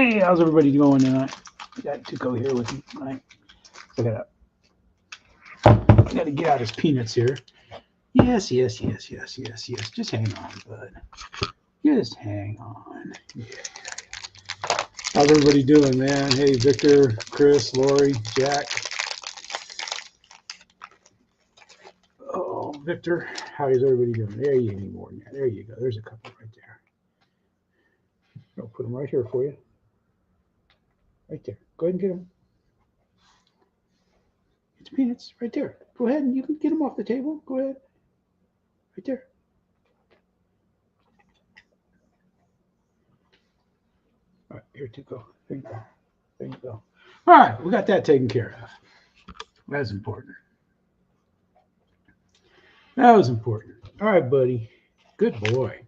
Hey, how's everybody doing tonight? Got Tuco here with me tonight. Look at that. I got to get out his peanuts here. Yes. Just hang on, bud. Just hang on. Yeah. How's everybody doing, man? Hey, Victor, Chris, Lori, Jack. Oh, Victor, how is everybody doing? There you need more than that. There you go. There's a couple right there. I'll put them right here for you. Right there. Go ahead and get them. It's peanuts right there. Go ahead and you can get them off the table. Go ahead. Right there. All right, here to go. There you go. There you go. All right, we got that taken care of. That's important. That was important. All right, buddy. Good boy.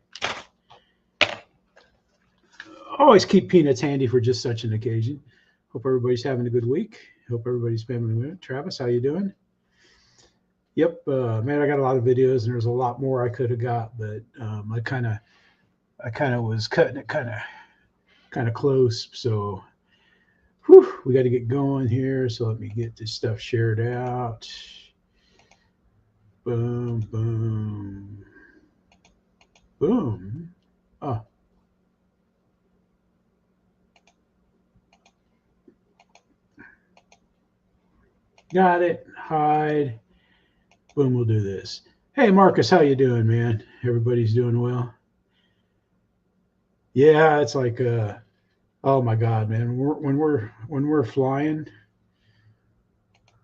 Always keep peanuts handy for just such an occasion. Hope everybody's having a good week. Hope everybody's having a minute. Travis, how you doing? Yep, man, I got a lot of videos, and there's a lot more I could have got, but I kind of was cutting it kind of close. So, we got to get going here. So let me get this stuff shared out. Boom, boom, boom. Oh. Got it. Hide. Boom, we'll do this. Hey, Marcus, how you doing, man? Everybody's doing well? Yeah, it's like, oh my God, man. When we're flying,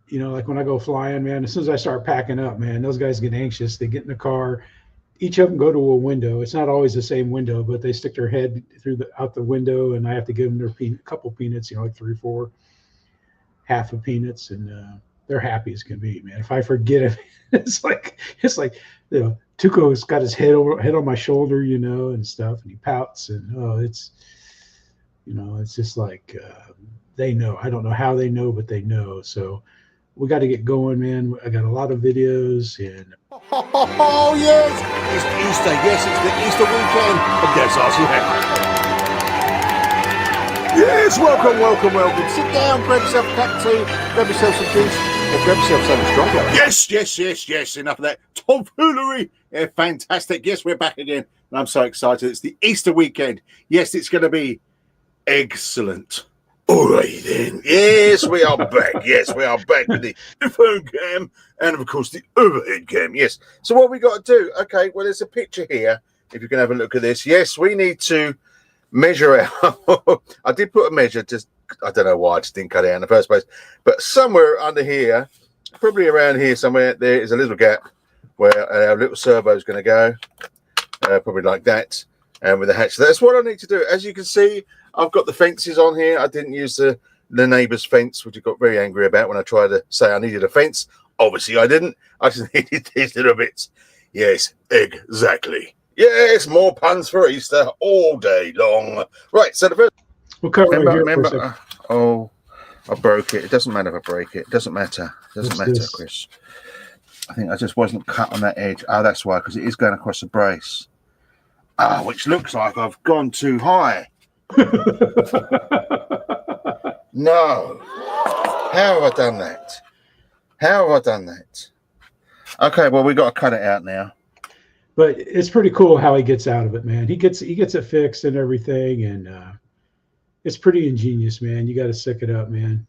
you know, like when I go flying, man, as soon as I start packing up, man, those guys get anxious. They get in the car. Each of them go to a window. It's not always the same window, but they stick their head out the window, and I have to give them their couple peanuts, you know, like 3 or 4. Half of peanuts, and they're happy as can be, man. If I forget it, it's like you know, Tuco's got his head on my shoulder, you know, and stuff, and he pouts, and it's, you know, it's just like they know. I don't know how they know, but they know. So we got to get going, man. I got a lot of videos, and oh yes, it's Easter. Yes, it's the Easter weekend. And that's RC. Yes, welcome. Sit down, grab yourself a cup of tea, grab yourself some juice, or grab yourself something stronger. Yes. Enough of that tomfoolery. Yeah, fantastic. Yes, we're back again. And I'm so excited. It's the Easter weekend. Yes, it's going to be excellent. All right, then. Yes, we are back. Yes, we are back with the phone cam and, of course, the overhead cam. Yes. So what we got to do? Okay, well, there's a picture here. If you can have a look at this. Yes, we need to measure out. I did put a measure, just I don't know why I just didn't cut it out in the first place, but somewhere under here, probably around here somewhere, there is a little gap where our little servo is going to go, probably like that, and with the hatch. So that's what I need to do. As you can see, I've got the fences on here. I didn't use the neighbour's fence, which I got very angry about when I tried to say I needed a fence. Obviously I didn't. I just needed these little bits. Yes, exactly. Yes, more puns for Easter all day long. Right, so the first... Remember, oh, I broke it. It doesn't matter if I break it. It doesn't matter. It doesn't matter, Chris. I think I just wasn't cut on that edge. Oh, that's why, because it is going across the brace. Ah, which looks like I've gone too high. No. How have I done that? Okay, well, we've got to cut it out now. But it's pretty cool how he gets out of it, man. He gets it fixed and everything, and it's pretty ingenious, man. You got to sick it up, man.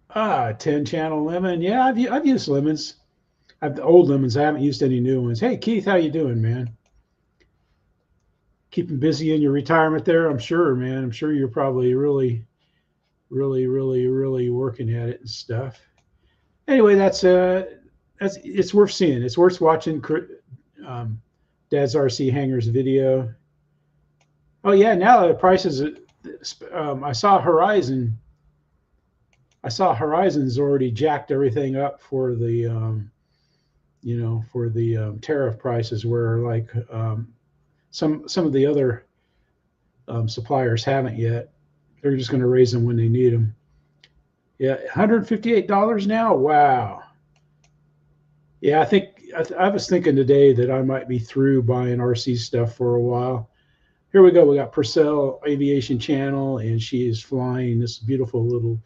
Ah, 10-channel lemon. Yeah, I've used lemons. I've old lemons. I haven't used any new ones. Hey, Keith, how you doing, man? Keeping busy in your retirement there, I'm sure, man. I'm sure you're probably really working at it and stuff. Anyway, that's it's worth seeing. It's worth watching Dad's RC Hangar's video. Oh yeah, now the prices. I saw Horizon's already jacked everything up for the tariff prices, where like some of the other suppliers haven't yet. They're just going to raise them when they need them. Yeah, $158 now. Wow. Yeah, I think I was thinking today that I might be through buying RC stuff for a while. Here we go. We got Purcell Aviation channel, and she is flying this beautiful little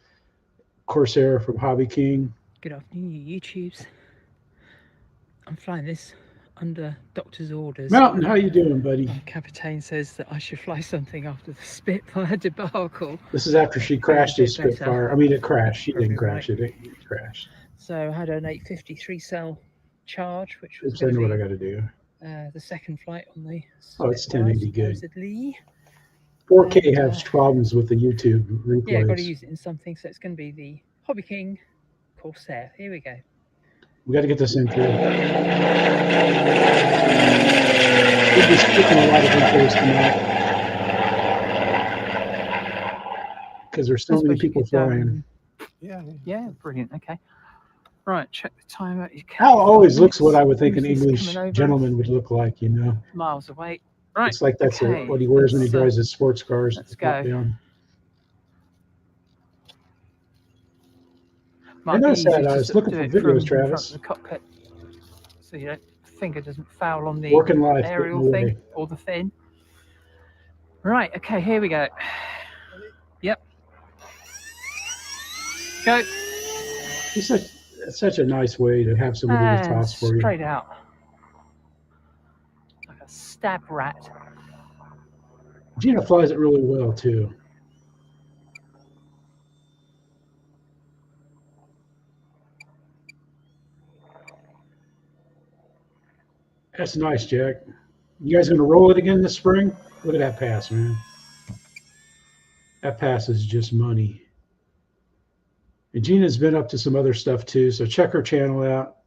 Corsair from Hobby King. Good afternoon, YouTubes. I'm flying this under doctor's orders. Mountain, how you doing, buddy? My captain says that I should fly something after the Spitfire debacle. This is after she crashed his Spitfire. I mean, it crashed. She didn't crash it. It crashed. So I had an 853 cell charge, which was I know what I got to do. The second flight on the Spitfire, it's 1080 good. Supposedly. 4K has problems with the YouTube replays. Yeah, I've got to use it in something, so it's going to be the Hobby King Corsair. Here we go. We got to get this in through. We'll be skipping a lot of intros tonight because there's so many people flying. Yeah, brilliant. Okay. Right, check the timer. Al always looks what I would think an English gentleman would look like, you know. Miles away. Right. It's like that's what he wears when he drives his sports cars. Let's go. Down. I noticed that. I was looking for videos, Travis. The cockpit, so your finger doesn't foul on the aerial thing or the fin. Right. Okay. Here we go. Yep. Go. It's such a nice way to have somebody to toss for you. Straight out. Like a stab rat. Gina flies it really well too. That's nice, Jack. You guys gonna roll it again this spring? Look at that pass, man. That pass is just money. And Gina's been up to some other stuff too, so check her channel out.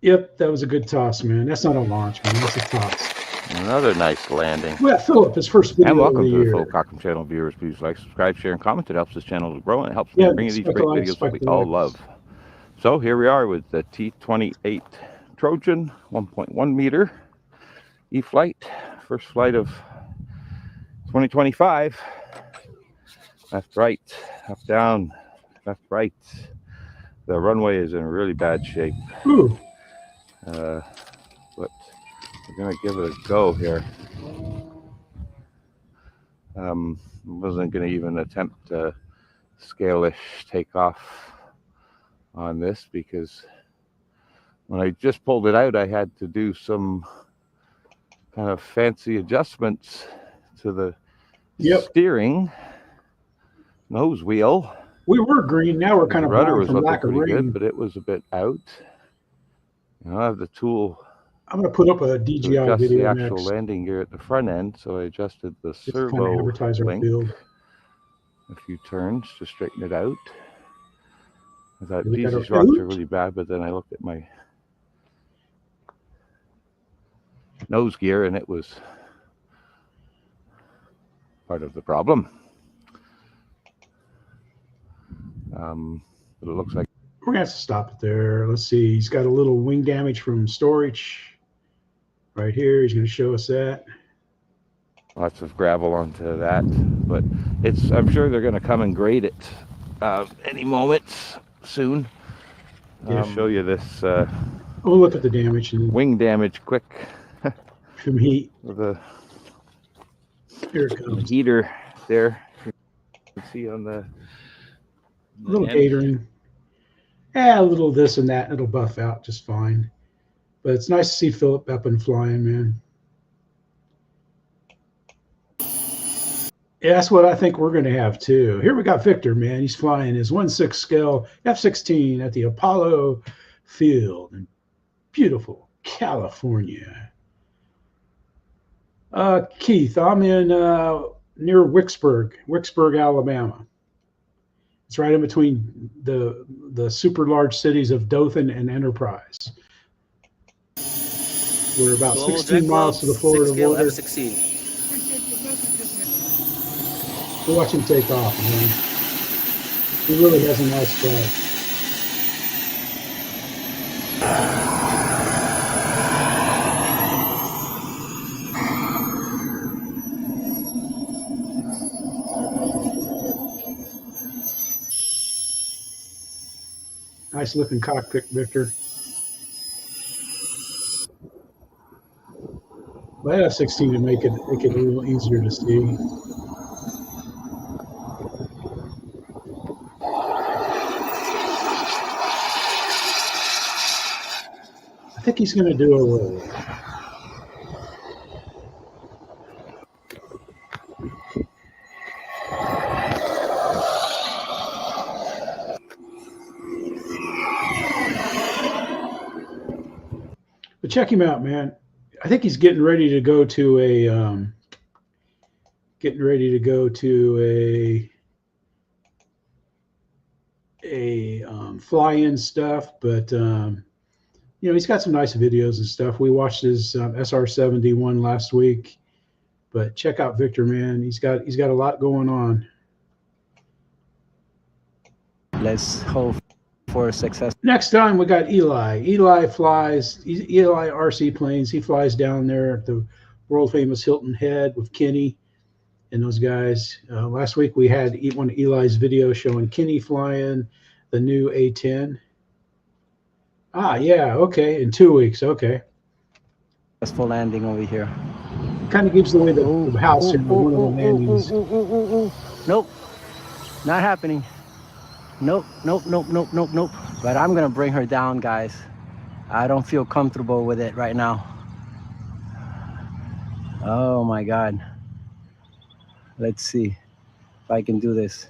Yep, that was a good toss, man. That's not a launch, man. That's a toss. Another nice landing. Well, Philip, his first video and welcome of the to year. the full Cockram channel viewers. Please like, subscribe, share, and comment. It helps this channel to grow and it helps me bring you these great videos that we all love. So here we are with the T-28 Trojan, 1.1 meter E-Flite, first flight of 2025. Left, right, up, down, left, right. The runway is in really bad shape. Ooh. But we're gonna give it a go here. Wasn't gonna even attempt to scale-ish takeoff on this because when I just pulled it out, I had to do some kind of fancy adjustments to the steering nose wheel. We were green, now we're kind of rudder was from looking lack of pretty rain. good, but it was a bit out. I have the tool. I'm going to put up a DJI adjust video the actual next. landing gear at the front end, so I adjusted the servo kind of advertise our link build. a few turns to straighten it out. I thought, geez, these rocks are really bad, but then I looked at my nose gear and it was part of the problem. But it looks like we're going to have to stop it there. Let's see. He's got a little wing damage from storage right here. He's going to show us that. Lots of gravel onto that, but it's, I'm sure they're going to come and grade it any moment soon. I'll show you this we'll look at the damage and wing damage quick. from heat. The Here it comes. heater there. You can see on the little catering. Yeah, a little this and that. It'll buff out just fine. But it's nice to see Philip up and flying, man. Yeah, that's what I think we're going to have too. Here we got Victor, man. He's flying his 1/6 scale F-16 at the Apollo Field in beautiful California. Keith, I'm in near Wicksburg, Alabama. It's right in between the super large cities of Dothan and Enterprise. We're about 16 miles to the Florida border. F-16. We'll watch him take off, man. He really has a nice flight. Nice looking cockpit, Victor. I had a 16 to make it a little easier to see. I think he's going to do a roll. But check him out, man. I think he's getting ready to go to a fly-in stuff, but you know, he's got some nice videos and stuff. We watched his SR-71 last week, but check out Victor, man. He's got a lot going on. Let's hope for success. Next time we got Eli. Eli flies Eli RC planes. He flies down there at the world famous Hilton Head with Kenny and those guys. Last week we had one of Eli's videos showing Kenny flying the new A10. Ah, yeah, okay, in 2 weeks, okay. Successful landing over here. Kind of gives away the house here, one of the landings. Nope, not happening. Nope. But I'm gonna bring her down, guys. I don't feel comfortable with it right now. Oh my God. Let's see if I can do this.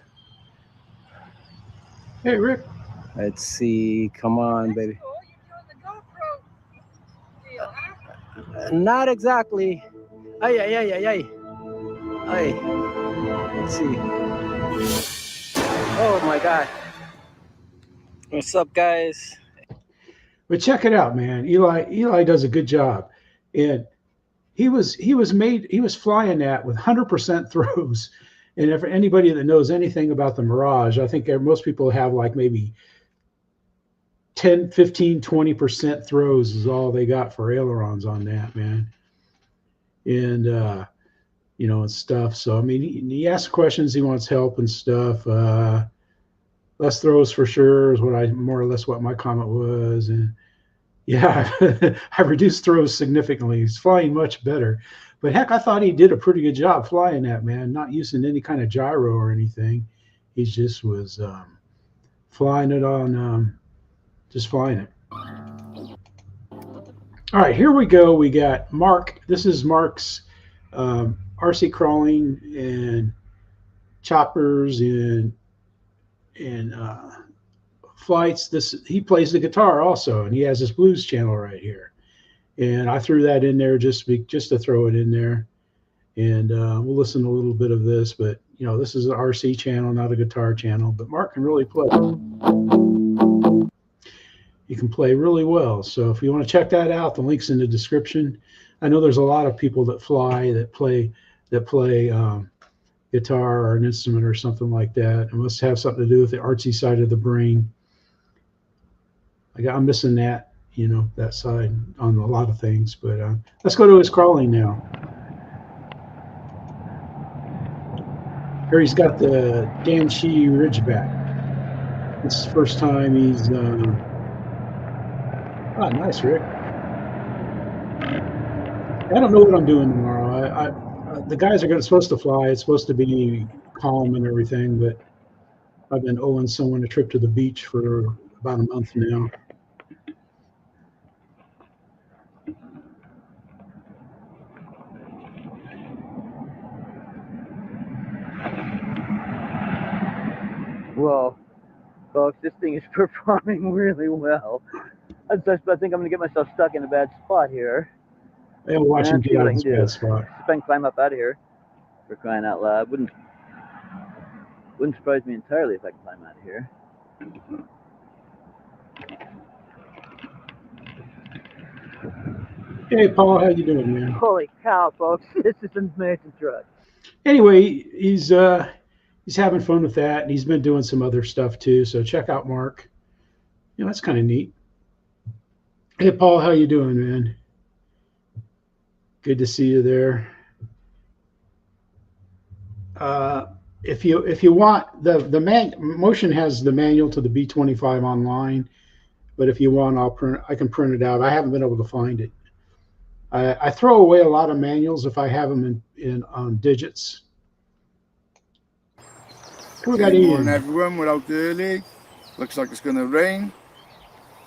Hey, Rick. Let's see, come on, baby. Not exactly. Ay. Let's see. Oh my God. What's up, guys? But check it out, man. Eli does a good job. And he was flying that with 100% throws. And if anybody that knows anything about the Mirage, I think most people have like maybe 10, 15, 20% throws is all they got for ailerons on that, man. And, you know, and stuff. So, I mean, he asks questions. He wants help and stuff. Less throws for sure is more or less what my comment was. And yeah, I reduced throws significantly. He's flying much better. But heck, I thought he did a pretty good job flying that, man, not using any kind of gyro or anything. He just was flying it on, just flying it. All right, here we go. We got Mark. This is Mark's RC crawling and choppers and flights. He plays the guitar also, and he has this blues channel right here. And I threw that in there just to throw it in there. And we'll listen to a little bit of this, but you know, this is an RC channel, not a guitar channel. But Mark can really play. He can play really well. So if you want to check that out, the link's in the description. I know there's a lot of people that play guitar or an instrument or something like that. It must have something to do with the artsy side of the brain. I'm missing that, you know, that side on a lot of things. But let's go to his crawling now. Here he's got the Danshee Ridgeback. This is the first time he's. Oh, nice, Rick. I don't know what I'm doing tomorrow. The guys are supposed to fly. It's supposed to be calm and everything, but I've been owing someone a trip to the beach for about a month now. Well, folks, this thing is performing really well. I think I'm going to get myself stuck in a bad spot here. Yeah, watch him get out of this bad spot. If I can climb up out of here, for crying out loud. Wouldn't surprise me entirely if I can climb out of here. Hey, Paul, how you doing, man? Holy cow, folks! This is an amazing truck. Anyway, he's having fun with that, and he's been doing some other stuff too. So check out Mark. You know, that's kind of neat. Hey, Paul, how you doing, man? Good to see you there. If you want the Motion has the manual to the B25 online, but if you want, I can print it out. I haven't been able to find it. I throw away a lot of manuals if I have them in on digits. Good morning, everyone. We're out early. Looks like it's going to rain.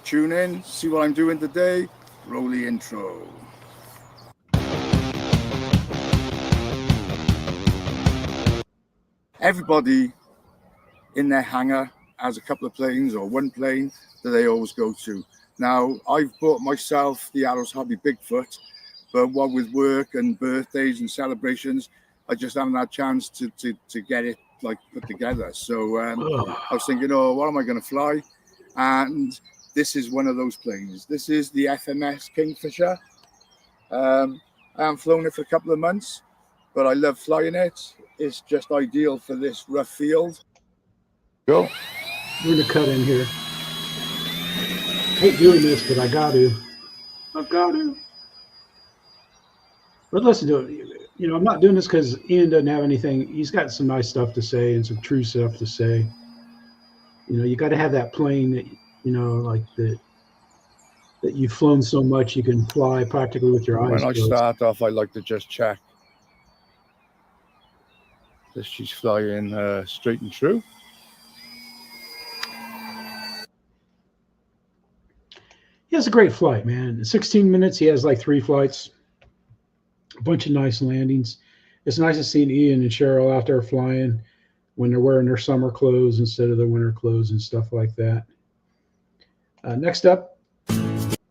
Tune in, see what I'm doing today. Roll the intro. Everybody in their hangar has a couple of planes or one plane that they always go to. Now, I've bought myself the Arrows Harvey Bigfoot, but what with work and birthdays and celebrations, I just haven't had a chance to get it like put together. So I was thinking, oh, what am I going to fly? And this is one of those planes. This is the FMS Kingfisher. I haven't flown it for a couple of months, but I love flying it. It's just ideal for this rough field. Go. We're going to cut in here. I hate doing this, but I got to. I've got to. But listen to it. You know, I'm not doing this because Ian doesn't have anything. He's got some nice stuff to say and some true stuff to say. You know, you got to have that plane that, you know, like that you've flown so much you can fly practically with your eyes closed. When I start off, I like to just check that she's flying straight and true. He has a great flight, man. In 16 minutes, he has like 3 flights, a bunch of nice landings. It's nice to see Ian and Cheryl out there flying when they're wearing their summer clothes instead of their winter clothes and stuff like that. Next up,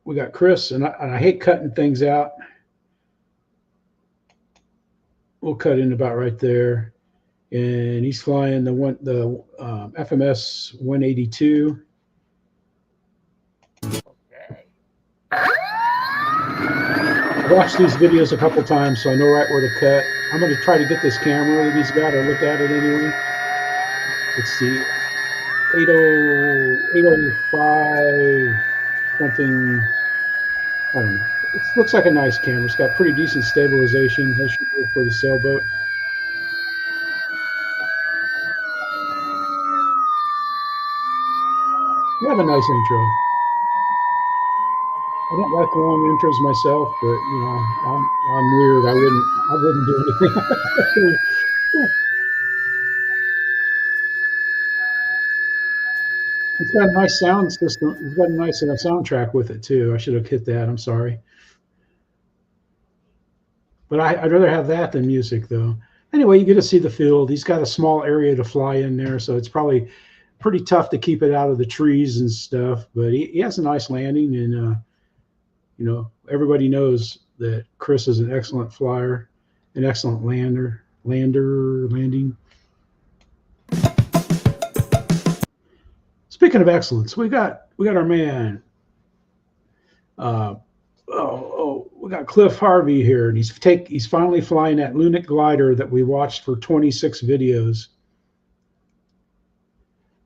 we got Chris, and I hate cutting things out. We'll cut in about right there. And he's flying the FMS 182. I've watched these videos a couple times, so I know right where to cut. I'm going to try to get this camera that he's got, or look at it anyway. Let's see. 805 something. I don't know. It looks like a nice camera. It's got pretty decent stabilization. That should work for the sailboat. You have a nice intro. I don't like long intros myself, but you know, I'm weird. I wouldn't do anything. It's got a nice sound system. It's got a nice soundtrack with it too. I should have hit that. I'm sorry, but I'd rather have that than music, though. Anyway, you get to see the field. He's got a small area to fly in there, so it's probably pretty tough to keep it out of the trees and stuff. But he has a nice landing, and you know, everybody knows that Chris is an excellent flyer, an excellent landing. Speaking of excellence, we got our man. We got Cliff Harvey here, and he's finally flying that Lunak glider that we watched for 26 videos.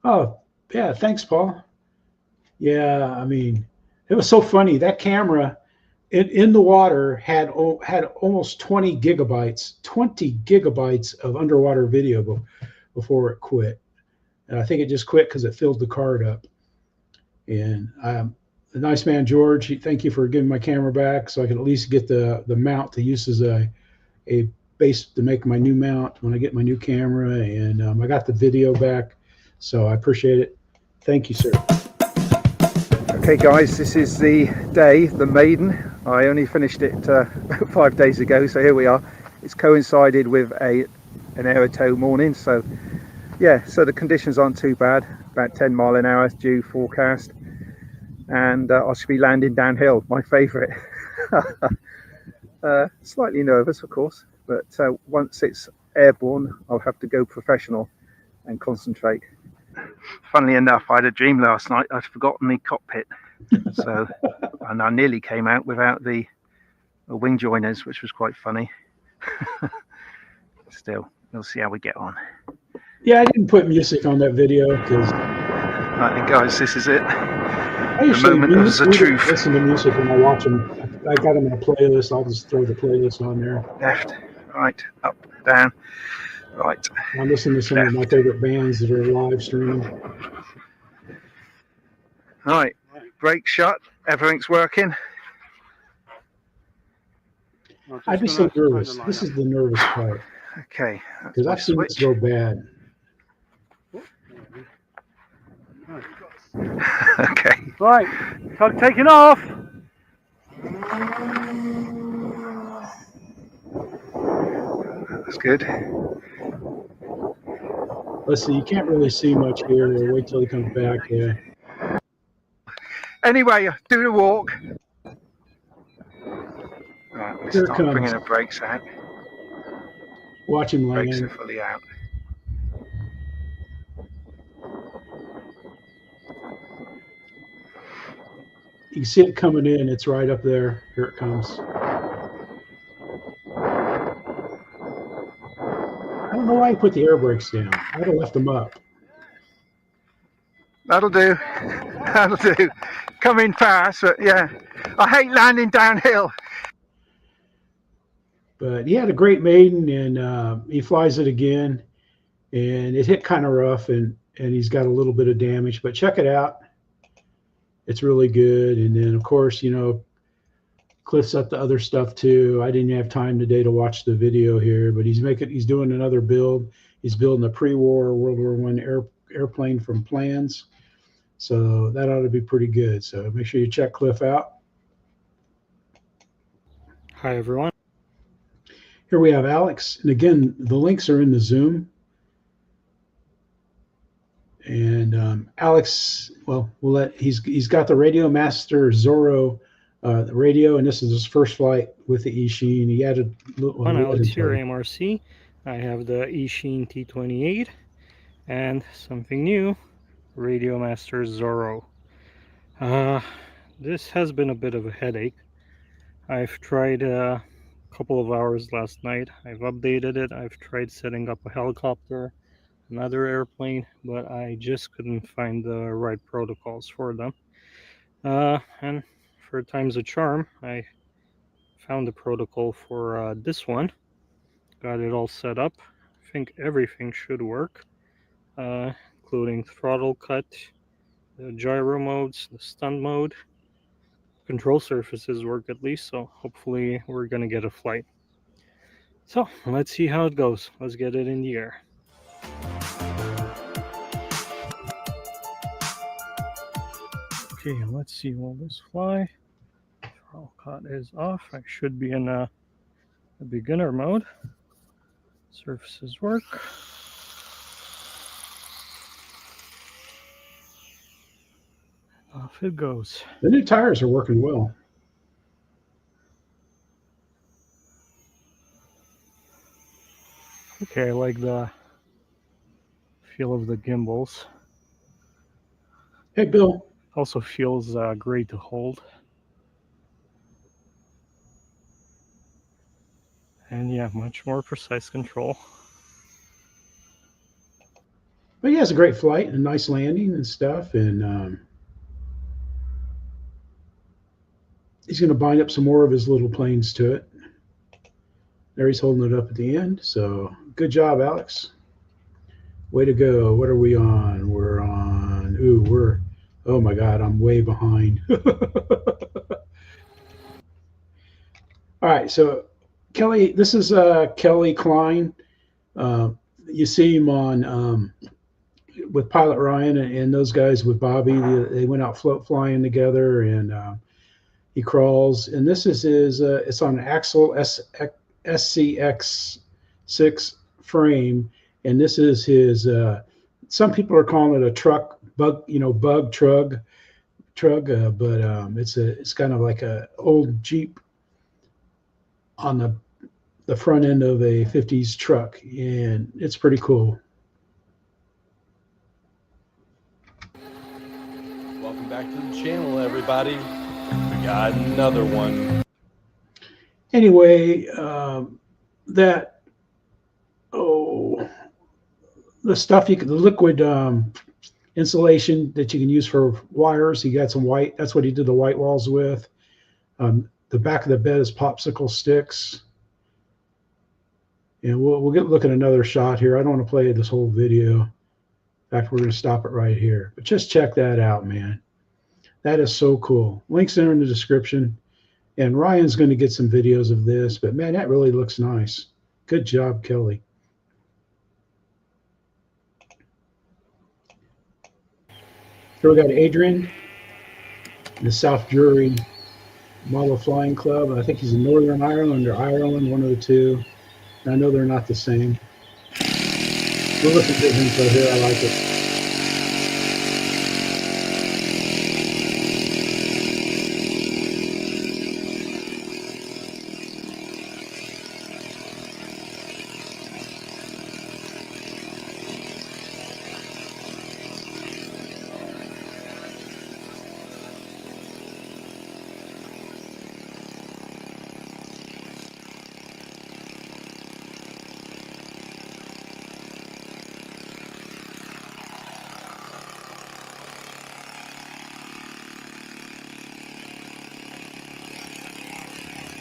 Oh yeah, thanks, Paul. Yeah, I mean, it was so funny. That camera in the water had almost 20 gigabytes of underwater video before it quit. And I think it just quit because it filled the card up. And the nice man, George, thank you for giving my camera back so I can at least get the mount to use as a base to make my new mount when I get my new camera. And I got the video back, so I appreciate it. Thank you, sir. Okay guys, this is the day, the Maiden. I only finished it 5 days ago, so here we are. It's coincided with an aerotow morning, so yeah, so the conditions aren't too bad. About 10 mile an hour due forecast, and I should be landing downhill, my favourite. Slightly nervous, of course, but once it's airborne, I'll have to go professional and concentrate. Funnily enough, I had a dream last night. I'd forgotten the cockpit, so and I nearly came out without the wing joiners, which was quite funny. Still, we'll see how we get on. Yeah, I didn't put music on that video because. Right then, guys, this is it. The moment of the truth. Listen to music when I watch them. I got them in a playlist. I'll just throw the playlist on there. Left, right, up, down. Right. I'm listening to some of my favorite bands that are live streaming. All right, brake shut. Everything's working. I'd be so nervous. This is the nervous part. Okay. Because I've seen this go bad. Okay. Right, tug taking off. That's good. Let's see, you can't really see much here. We'll wait till he comes back. Yeah. Anyway, do the walk. Right, let's Here it start comes. bringing the brakes out. Watch him land. Brakes are fully out. You can see it coming in. It's right up there. Here it comes. I don't know why he put the air brakes down. I'd have left them up. That'll do. That'll do. Coming fast, but yeah. I hate landing downhill. But he had a great maiden, and he flies it again. And it hit kind of rough, and he's got a little bit of damage. But check it out. It's really good. And then, of course, you know, Cliff's up the other stuff too. I didn't have time today to watch the video here, but he's doing another build. He's building a pre-war World War I airplane from plans. So that ought to be pretty good. So make sure you check Cliff out. Hi, everyone. Here we have Alex. And again, the links are in the Zoom. And Alex, well, he's got the Radiomaster Zorro the radio, and this is his first flight with the Eachine. He added On Alex here, MRC. I have the Eachine T-28 and something new, Radiomaster Zorro. This has been a bit of a headache. I've tried a couple of hours last night. I've updated it. I've tried setting up a helicopter, another airplane, but I just couldn't find the right protocols for them. And for times of charm, I found the protocol for this one. Got it all set up. I think everything should work, including throttle cut, the gyro modes, the stun mode. Control surfaces work at least, so hopefully we're gonna get a flight. So let's see how it goes. Let's get it in the air. Okay, let's see, will this fly? Throttle cut is off. I should be in a beginner mode. Surfaces work. Off it goes. The new tires are working well. Okay, I like the feel of the gimbals. Hey, Bill. Also feels great to hold. And yeah, much more precise control. But he has a great flight and a nice landing and stuff. And he's going to bind up some more of his little planes to it. There he's holding it up at the end. So good job, Alex. Way to go. What are we on? We're on, oh my God, I'm way behind. All right, so Kelly, this is Kelly Klein. You see him on with Pilot Ryan and those guys with Bobby. They went out float flying together, and he crawls. And this is his. It's on an Axial SCX6 frame, and this is his. Some people are calling it a truck bug, bug trug, but it's kind of like a old Jeep on the front end of a 50s truck, and it's pretty cool. Welcome back to the channel, everybody. We got another one. Anyway, the stuff the liquid insulation that you can use for wires. He got some white. That's what he did the white walls with. The back of the bed is popsicle sticks. And we'll look at another shot here. I don't want to play this whole video. In fact, we're going to stop it right here. But just check that out, man. That is so cool. Links are in the description. And Ryan's going to get some videos of this, but man, that really looks nice. Good job, Kelly. Here we got Adrian, the South Drury Model Flying Club. I think he's in Northern Ireland or Ireland, one of the two. I know they're not the same. We're looking at good info here. I like it.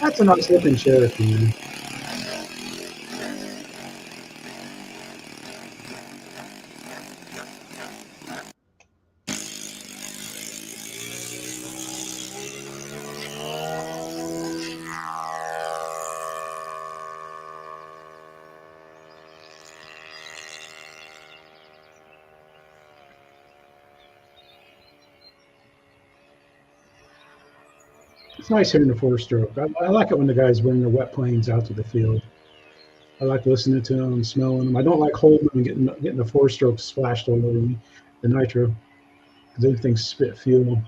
That's a nice looking Cherokee, man. It's nice hearing the four-stroke. I like it when the guys bring their wet planes out to the field. I like listening to them, smelling them. I don't like holding them and getting the four-stroke splashed all over me, the nitro, because everything spit fuel.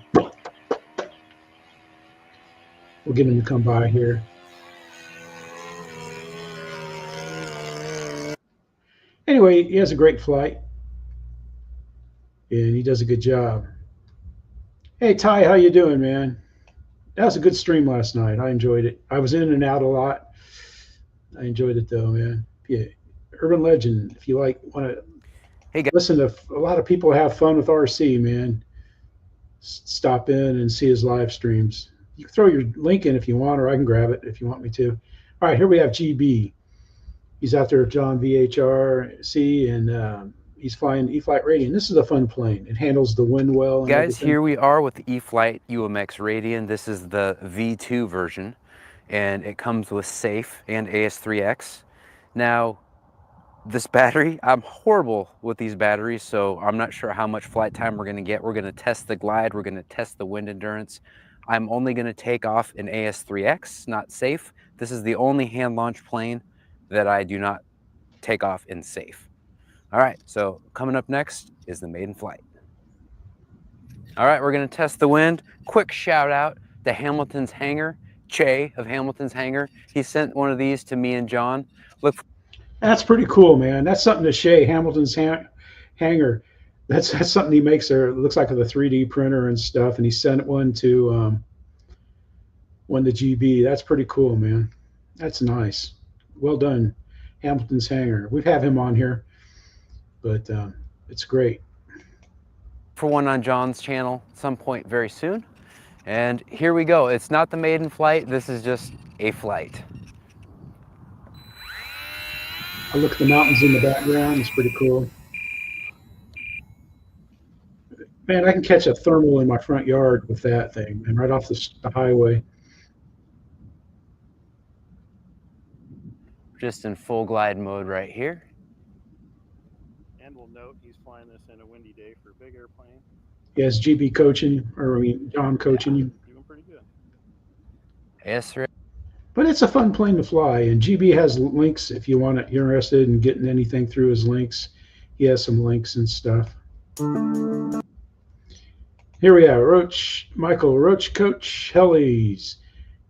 We'll get him to come by here. Anyway, he has a great flight, and he does a good job. Hey, Ty, how you doing, man? That was a good stream last night. I enjoyed it. I was in and out a lot. I enjoyed it though, man. Yeah, Urban Legend. If you want to listen to a lot of people have fun with RC, man, stop in and see his live streams. You can throw your link in if you want, or I can grab it if you want me to. All right, here we have GB. He's out there with John VHRC, and he's flying E-Flite Radian. This is a fun plane. It handles the wind well. And guys, everything. Here we are with the E-Flite UMX Radian. This is the V2 version, and it comes with SAFE and AS3X. Now, this battery, I'm horrible with these batteries, so I'm not sure how much flight time we're gonna get. We're gonna test the glide, we're gonna test the wind endurance. I'm only gonna take off in AS3X, not SAFE. This is the only hand launch plane that I do not take off in SAFE. All right, so coming up next is the maiden flight. All right, we're gonna test the wind. Quick shout out to Hamilton's Hangar, Che of Hamilton's Hangar. He sent one of these to me and John. That's pretty cool, man. That's something to Shea, Hamilton's Hangar. That's something he makes there. It looks like a 3D printer and stuff, and he sent one to GB. That's pretty cool, man. That's nice. Well done, Hamilton's Hangar. We've had him on here, but it's great. For one on John's channel some point very soon. And here we go. It's not the maiden flight. This is just a flight. I look at the mountains in the background. It's pretty cool. Man, I can catch a thermal in my front yard with that thing, and right off the highway. Just in full glide mode right here. And we'll note he's flying this in a windy day for a big airplane. Yes, GB coaching, or I mean John coaching you. Doing pretty good. Yes, sir. But it's a fun plane to fly, and GB has links if you want to. You're interested in getting anything through his links. He has some links and stuff. Here we are, Roach Michael, Roach Coach Hellies,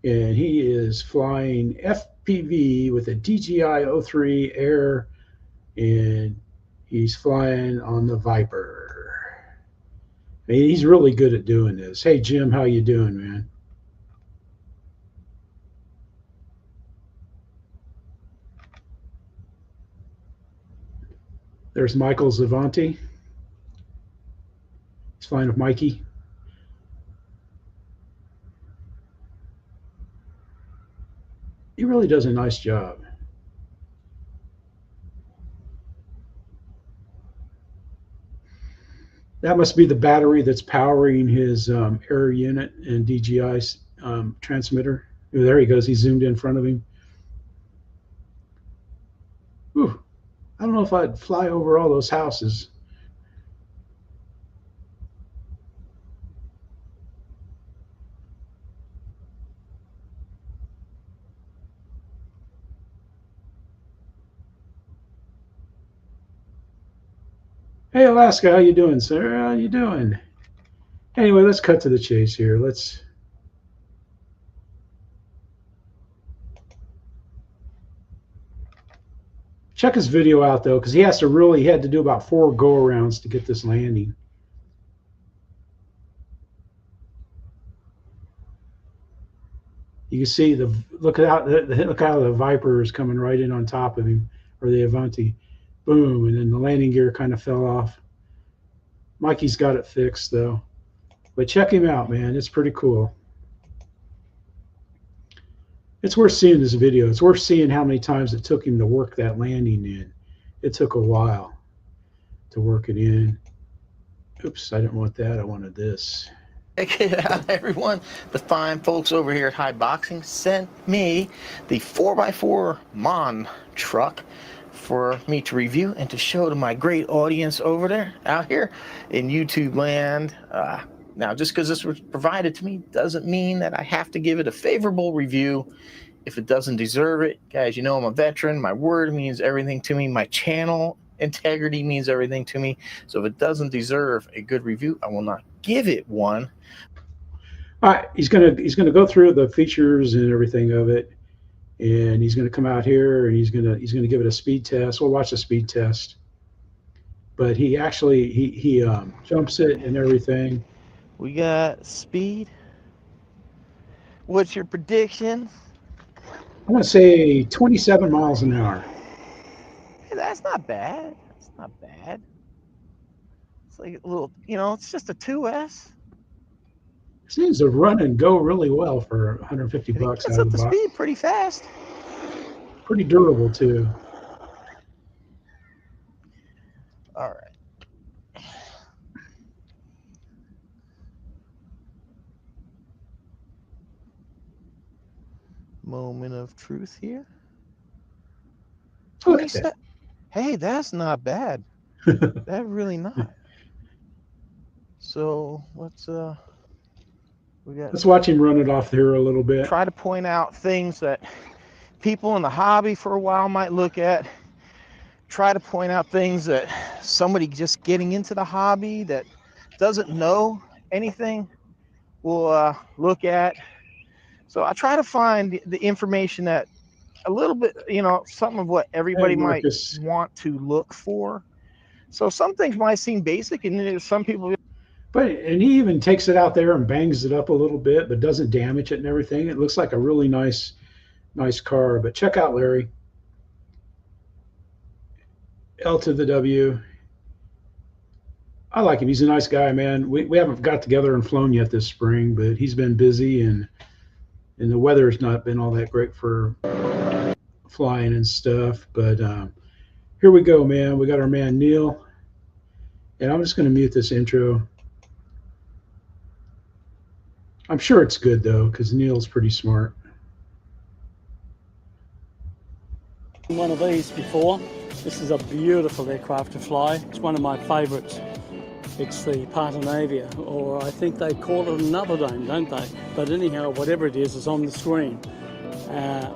and he is flying FPV with a DJI 03 Air, and he's flying on the Viper. I mean, he's really good at doing this. Hey Jim, how you doing, man? There's Michael Zavanti. He's flying with Mikey. He really does a nice job. That must be the battery that's powering his air unit and DJI transmitter. Oh, there he goes. He zoomed in front of him. Whew. I don't know if I'd fly over all those houses. Hey, Alaska, how you doing, sir? How you doing? Anyway, let's cut to the chase here. Let's check his video out, though, because he had to do about 4 go-arounds to get this landing. You can see look how the Viper is coming right in on top of him, or the Avanti. Boom, and then the landing gear kind of fell off. Mikey's got it fixed, though. But check him out, man. It's pretty cool. It's worth seeing this video. It's worth seeing how many times it took him to work that landing in. It took a while to work it in. Oops, I didn't want that. I wanted this. Check it out, everyone. The fine folks over here at High Boxing sent me the 4x4 Mon truck for me to review and to show to my great audience over there, out here in YouTube land. Now, just because this was provided to me doesn't mean that I have to give it a favorable review if it doesn't deserve it. Guys, you know I'm a veteran. My word means everything to me. My channel integrity means everything to me. So if it doesn't deserve a good review, I will not give it one. All right, he's gonna go through the features and everything of it, and he's gonna come out here and he's gonna give it a speed test. We'll watch the speed test, but he actually he jumps it and everything. We got speed. What's your prediction? I'm gonna say 27 miles an hour. Hey, that's not bad. That's not bad. It's like a little, you know, it's just a 2S. Seems to run and go really well for 150 bucks It's out up of the to box. speed pretty fast. Pretty durable too. All right. Moment of truth here. Look at that. Hey, that's not bad. That really not. So let's watch him run it off here a little bit. Try to point out things that people in the hobby for a while might look at. Try to point out things that somebody just getting into the hobby that doesn't know anything will look at. So I try to find the information that a little bit, you know, some of what everybody might want to look for. So some things might seem basic, and some people. And he even takes it out there and bangs it up a little bit, but doesn't damage it and everything. It looks like a really nice car. But check out Larry. L to the W. I like him. He's a nice guy, man. We haven't got together and flown yet this spring, but he's been busy, and the weather's not been all that great for flying and stuff. But here we go, man. We got our man Neil, and I'm just going to mute this intro. I'm sure it's good though, because Neil's pretty smart. One of these before. This is a beautiful aircraft to fly. It's one of my favorites. It's the Partonavia, or I think they call it another name, don't they? But anyhow, whatever it is on the screen.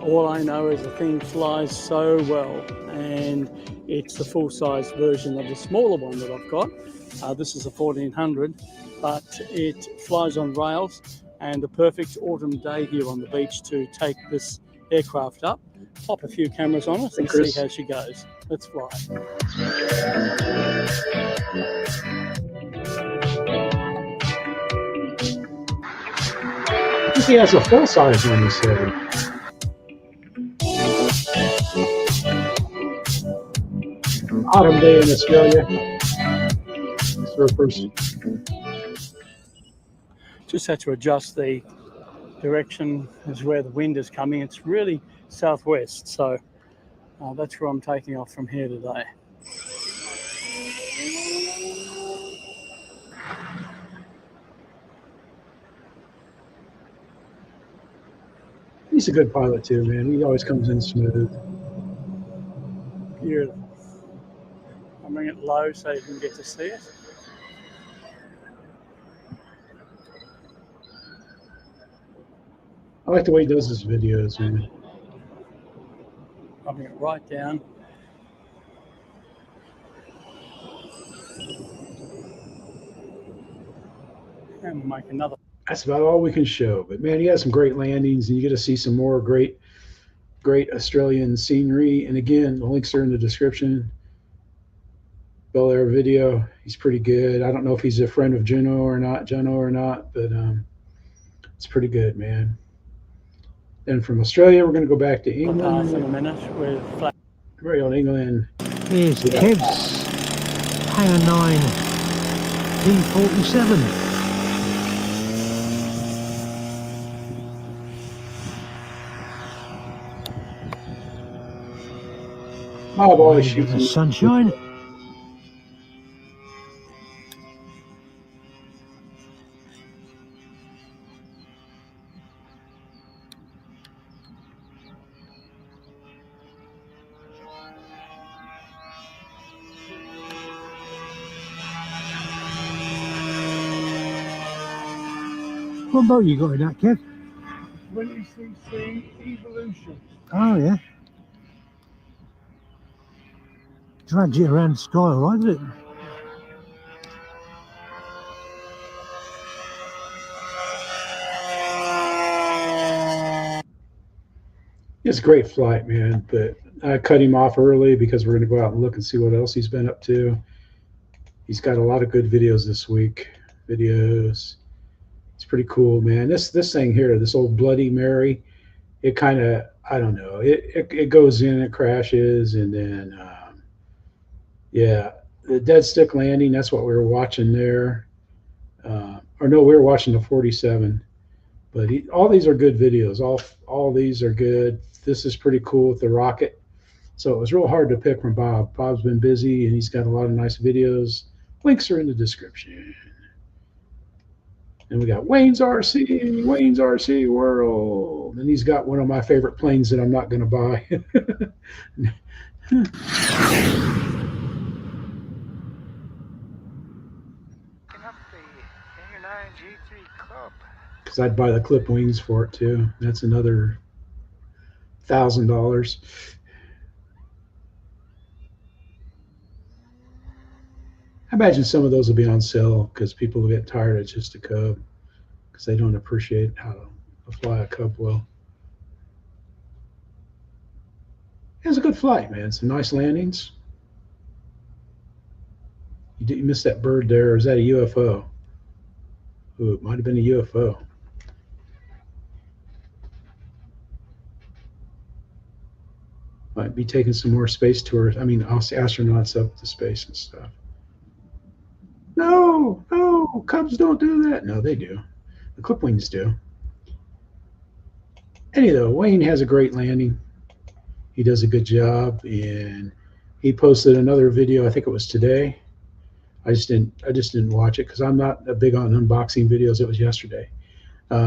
All I know is the thing flies so well, and it's the full-size version of the smaller one that I've got. This is a 1400, but it flies on rails, and the perfect autumn day here on the beach to take this aircraft up, pop a few cameras on it, and see how she goes. Let's fly. I think he has a full-size one, he said. Autumn day in Australia. Surfers. Just had to adjust the direction as where the wind is coming. It's really southwest, so that's where I'm taking off from here today. He's a good pilot too, man. He always comes in smooth. Beautiful. I'll bring it low so you can get to see it. I like the way he does his videos, man. I'll bring it right down. And we'll make another. That's about all we can show. But man, he has some great landings, and you get to see some more great Australian scenery. And again, the links are in the description. Bel Air video. He's pretty good. I don't know if he's a friend of Juno or not, but it's pretty good, man. Then from Australia, we're going to go back to England. In a minute with flat. Right on England. Here's Kev's Hangar 9 T-47. My boy shoots the sunshine. What boat you got in that, Kev? 20cc Evolution. Oh, yeah. Dragged you around the sky, all right, did it? It's a great flight, man, but I cut him off early because we're going to go out and look and see what else he's been up to. He's got a lot of good videos this week. It's pretty cool, man. This thing here, this old Bloody Mary, it kind of, I don't know, it goes in, it crashes, and then yeah, the dead stick landing, that's what we were watching there. Or no, we were watching the 47. But all these are good videos. All these are good. This is pretty cool with the rocket. So it was real hard to pick from Bob. Bob's been busy, and he's got a lot of nice videos. Links are in the description. And we got Wayne's RC World. And he's got one of my favorite planes that I'm not going to buy. Because I'd buy the clip wings for it too. That's another $1,000. I imagine some of those will be on sale because people will get tired of just a Cub because they don't appreciate how to fly a Cub well. It was a good flight, man. Some nice landings. You missed that bird there. Or is that a UFO? Ooh, it might have been a UFO. Might be taking some more space tours. I mean, astronauts up to space and stuff. No, Cubs don't do that. No, they do. The clipwings do. Anyhow, Wayne has a great landing. He does a good job, and he posted another video. I think it was today. I just didn't watch it because I'm not big on unboxing videos. It was yesterday.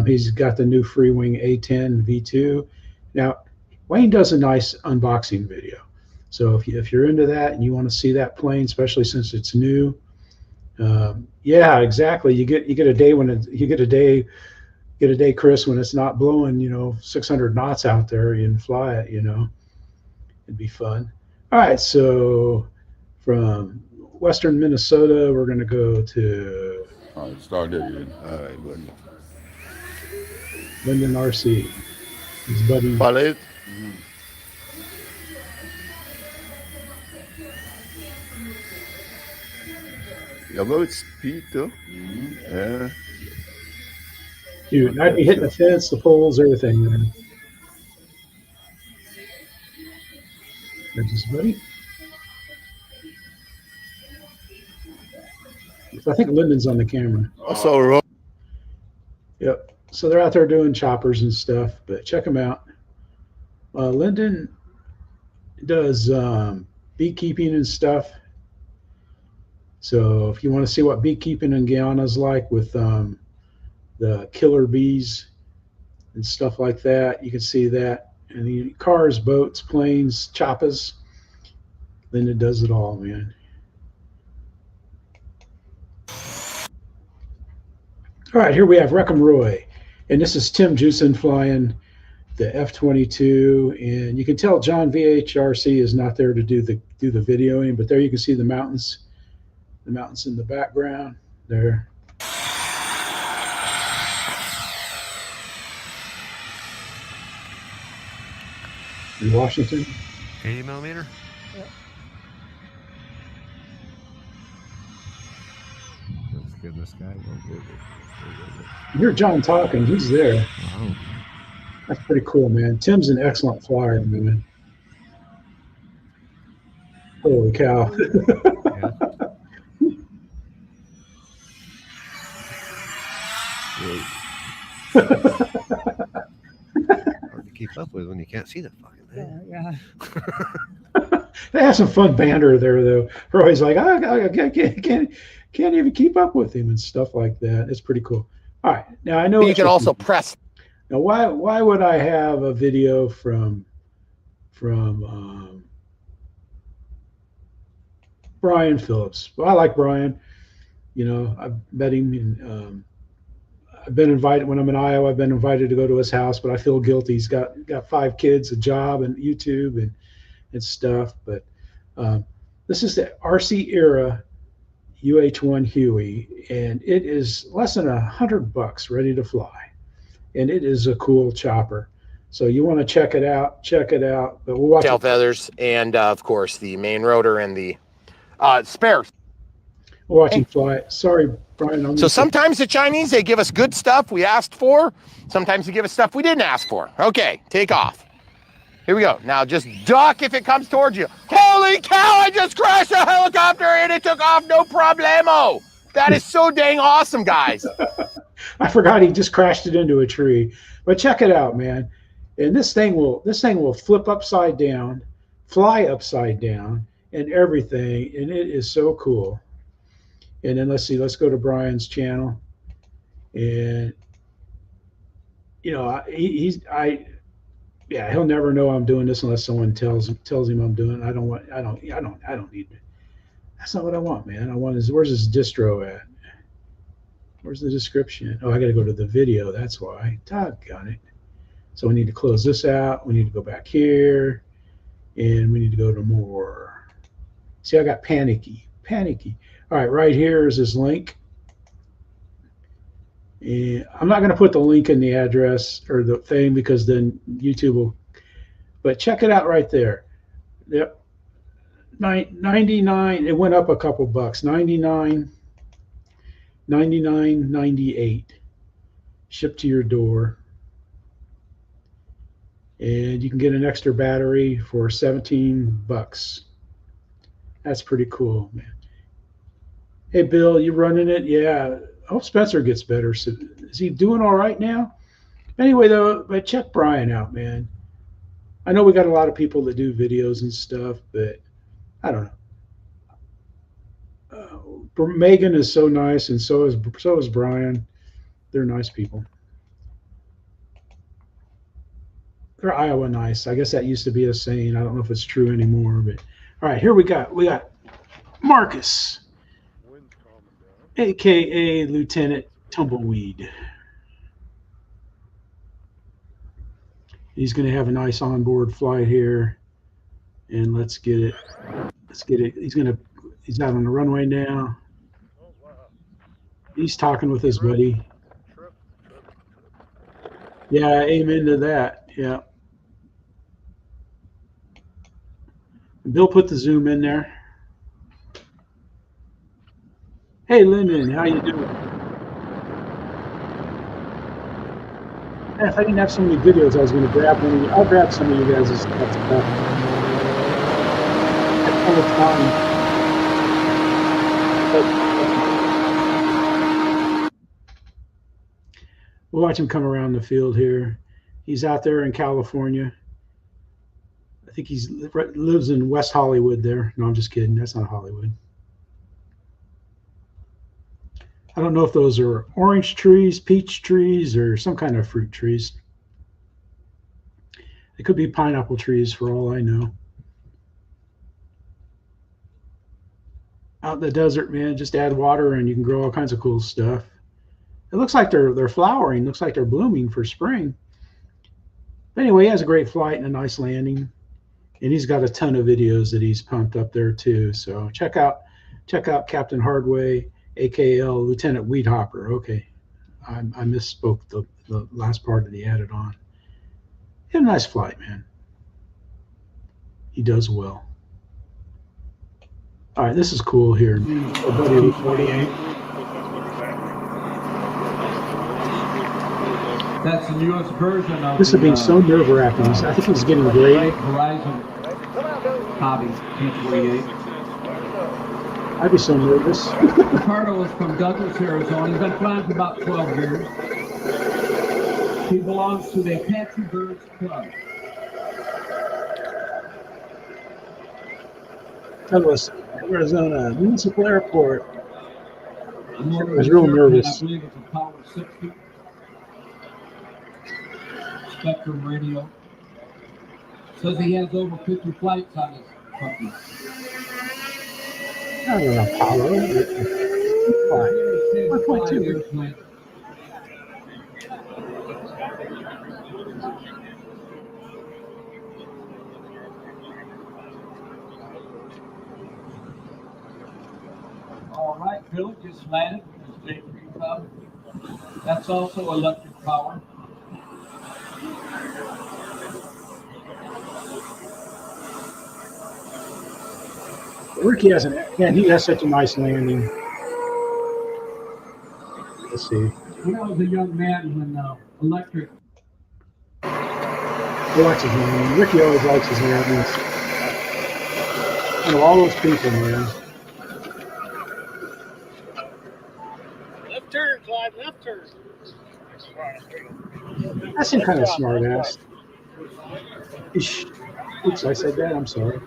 He's got the new Freewing A10 V2. Now, Wayne does a nice unboxing video. So if you're into that and you want to see that plane, especially since it's new, yeah, exactly. You get a day when you get a day, Chris, when it's not blowing 600 knots out there and fly it. It'd be fun. All right, so from western Minnesota, we're going to go to. All right, start there again. All right, buddy. Lyndon Marcy. His buddy. Palette. Ja, wel het speed, though. Yeah. Dude, I'd be hitting the fence, the poles, everything, man. There's his buddy. I think Lyndon's on the camera. I saw Roach. Yep. So they're out there doing choppers and stuff, but check them out. Lyndon does beekeeping and stuff. So if you want to see what beekeeping in Guyana is like with the killer bees, and stuff like that. You can see that. And the cars, boats, planes, choppas. Lyndon does it all, man. All right, here we have Wreckham Roy. And this is Tim Juicin flying the F-22. And you can tell John VHRC is not there to do the videoing, but there you can see the mountains in the background there. In Washington. 80 millimeter? Yep. Let's give this guy one. You hear John talking, he's there. Wow. That's pretty cool, man. Tim's an excellent flyer, man. Holy cow. Yeah. Hard to keep up with when you can't see the fucking thing. Yeah. They have some fun banter there, though. Roy's like, I can't even keep up with him and stuff like that. It's pretty cool. All right, now I know you can also press. Now, why would I have a video from Brian Phillips? Well, I like Brian. You know, I've met him, and I've been invited when I'm in Iowa. I've been invited to go to his house, but I feel guilty. He's got 5 kids, a job, and YouTube and stuff. But this is the RC era UH-1 Huey, and it is less than $100 ready to fly, and it is a cool chopper. So you want to check it out. But we'll watch tail feathers, and of course the main rotor and the spares. We'll watch him fly. Sorry, Brian. So sometimes the Chinese, they give us good stuff we asked for. Sometimes they give us stuff we didn't ask for. Okay, take off. Here we go. Now just duck if it comes towards you. Holy cow, I just crashed a helicopter and it took off no problemo. That is so dang awesome, guys. I forgot he just crashed it into a tree. But check it out, man. And this thing will flip upside down, fly upside down, and everything. And it is so cool. And then let's go to Brian's channel. And you know, he'll never know I'm doing this unless someone tells him I'm doing it. I don't need it. That's not what I want, man. Where's his distro at? Where's the description? Oh, I got to go to the video. That's why. Doggone it. So we need to close this out. We need to go back here, and we need to go to more. See, I got panicky. All right, right here is his link. And I'm not going to put the link in the address or the thing because then YouTube will. But check it out right there. Yep. 99. It went up a couple bucks. 99.98. Shipped to your door. And you can get an extra battery for $17. That's pretty cool, man. Hey, Bill, you running it? Yeah. I hope Spencer gets better. So is he doing all right now? Anyway, though, but check Brian out, man. I know we got a lot of people that do videos and stuff, but I don't know. Megan is so nice, and so is Brian. They're nice people. They're Iowa nice. I guess that used to be a saying. I don't know if it's true anymore, but all right, here we got Marcus, aka Lieutenant Tumbleweed. He's going to have a nice onboard flight here, and let's get it. He's out on the runway now. He's talking with his buddy. Yeah, amen to that. Yeah. Bill put the zoom in there. Hey, Lyndon, how you doing? If I didn't have so many videos, I was going to grab one of you. I'll grab some of you guys' stuff. All the time. We'll watch him come around the field here. He's out there in California. I think he lives in West Hollywood there. No, I'm just kidding. That's not Hollywood. I don't know if those are orange trees, peach trees, or some kind of fruit trees. It could be pineapple trees for all I know. Out in the desert, man, just add water and you can grow all kinds of cool stuff. It looks like they're flowering. Looks like they're blooming for spring. But anyway, he has a great flight and a nice landing. And he's got a ton of videos that he's pumped up there too. So check out Captain Hardway, AKL Lieutenant Weedhopper. Okay, I misspoke the last part that he added on. He had a nice flight, man. He does well. All right, this is cool here. That's the newest version of this has been so nerve-wracking. I think he's getting graded. Horizon Hobby T-28. I'd be so nervous. Ricardo is from Douglas, Arizona. He's been flying for about 12 years. He belongs to the Apache Birds Club. Douglas, Arizona Municipal Airport. I was real nervous. I believe it's a Power 60. Spectrum radio. Says he has over 50 flights on his company. I don't know, Apollo. 1.2. All right, Bill just landed. J3 Cub. That's also electric power. Ricky has he has such a nice landing. Let's see. When I was a young man when electric. He likes his landing. Ricky always likes his landings. You know, all those people, man. Left turn, Clyde, left turn. That seemed kind of smart ass. Oops, I said that. I'm sorry.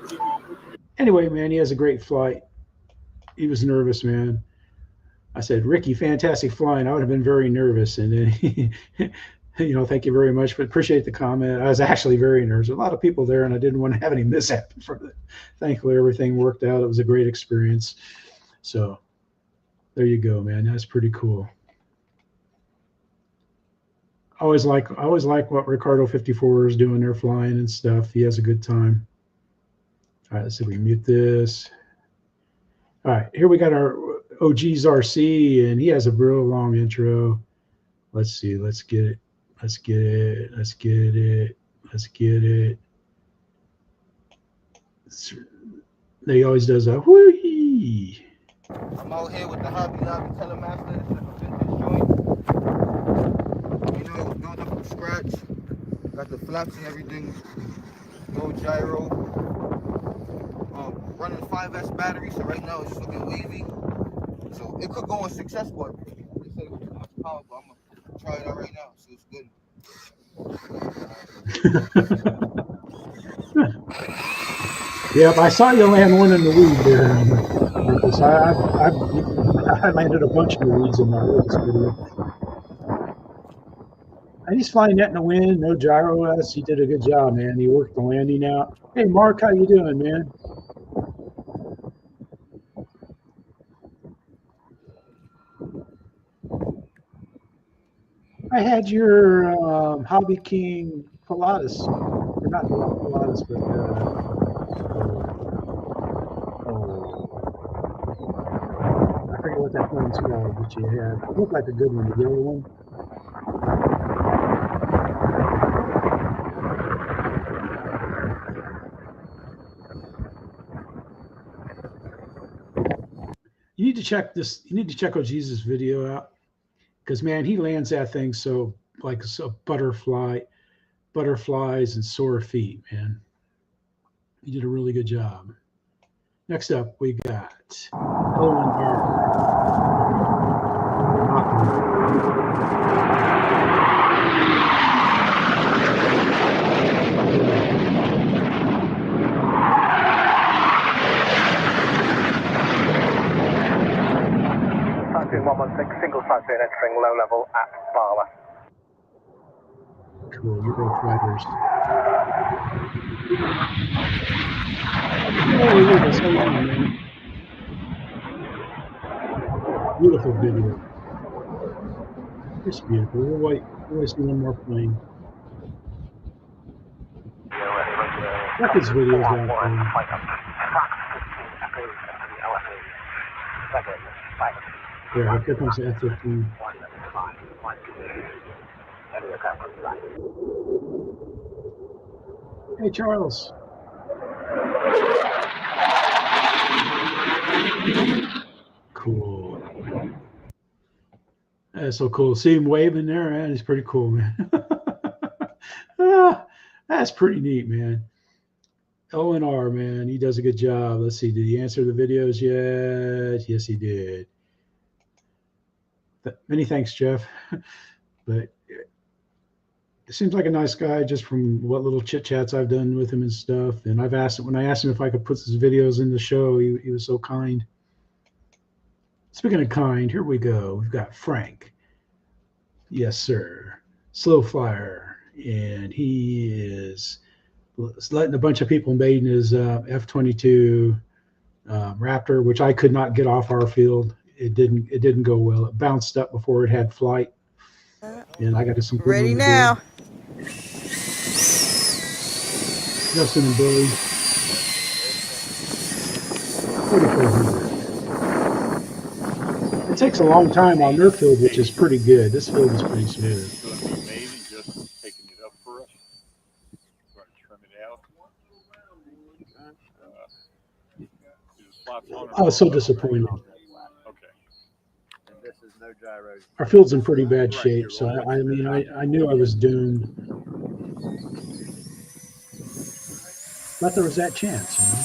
Anyway, man, he has a great flight. He was nervous, man. I said, Ricky, fantastic flying. I would have been very nervous. And then, you know, thank you very much. But appreciate the comment. I was actually very nervous. A lot of people there, and I didn't want to have any mishap from it. Thankfully, everything worked out. It was a great experience. So there you go, man. That's pretty cool. I always like what Ricardo 54 is doing there, flying and stuff. He has a good time. All right, let's see if we can mute this. All right, here we got our OGs RC, and he has a real long intro. Let's see, let's get it. Let's get it. Let's get it. Let's get it. He always does a whoo-hee. I'm out here with the Harvey Telemaster. This is a vintage joint. You know, built up from scratch. Got the flaps and everything. No gyro. Running 5S battery, so right now it's just looking wavy. So it could go on success, but they said it was too much power, but I'm gonna try it out right now, so it's good. Yep, I saw you land one in the weed there. Marcus. I landed a bunch of the weeds in my latest video. And he's flying that in the wind, no gyro S. He did a good job, man. He worked the landing out. Hey, Mark, how you doing, man? I had your Hobby King Pilatus, or not Pilatus, but I forget what that one's called that you had. It looked like a good one, the yellow one. You need to check this. You need to check OG's video out. Because, man, he lands that thing so like a butterflies and sore feet, man. He did a really good job. Next up, we got Owen Harvey. Typhoon 116, single typhoon entering low level at Barla. Cool, you're both riders. this. Hold on, man. Beautiful video. Just beautiful. We'll wait. We'll see one more plane. Check his videos out there. Yeah, here comes the F-15. Hey, Charles. Cool. That's so cool. See him waving there, man. It's pretty cool, man. That's pretty neat, man. O&R, man. He does a good job. Let's see. Did he answer the videos yet? Yes, he did. Many thanks, Jeff. But it seems like a nice guy just from what little chit chats I've done with him and stuff. And I've asked him, when I asked him if I could put his videos in the show, he was so kind. Speaking of kind, here we go. We've got Frank. Yes, sir. Slow flyer. And he is letting a bunch of people maiden his F-22 Raptor, which I could not get off our field. It didn't go well. It bounced up before it had flight. And I got some good ready now. Justin and Billy. 4,400. It takes a long time on their field, which is pretty good. This field is pretty smooth. Just taking it up for us. We're going to trim it out. I was so disappointed. Okay. And this is no gyro. Our field's in pretty bad shape, so I mean, I knew I was doomed. But there was that chance, you know.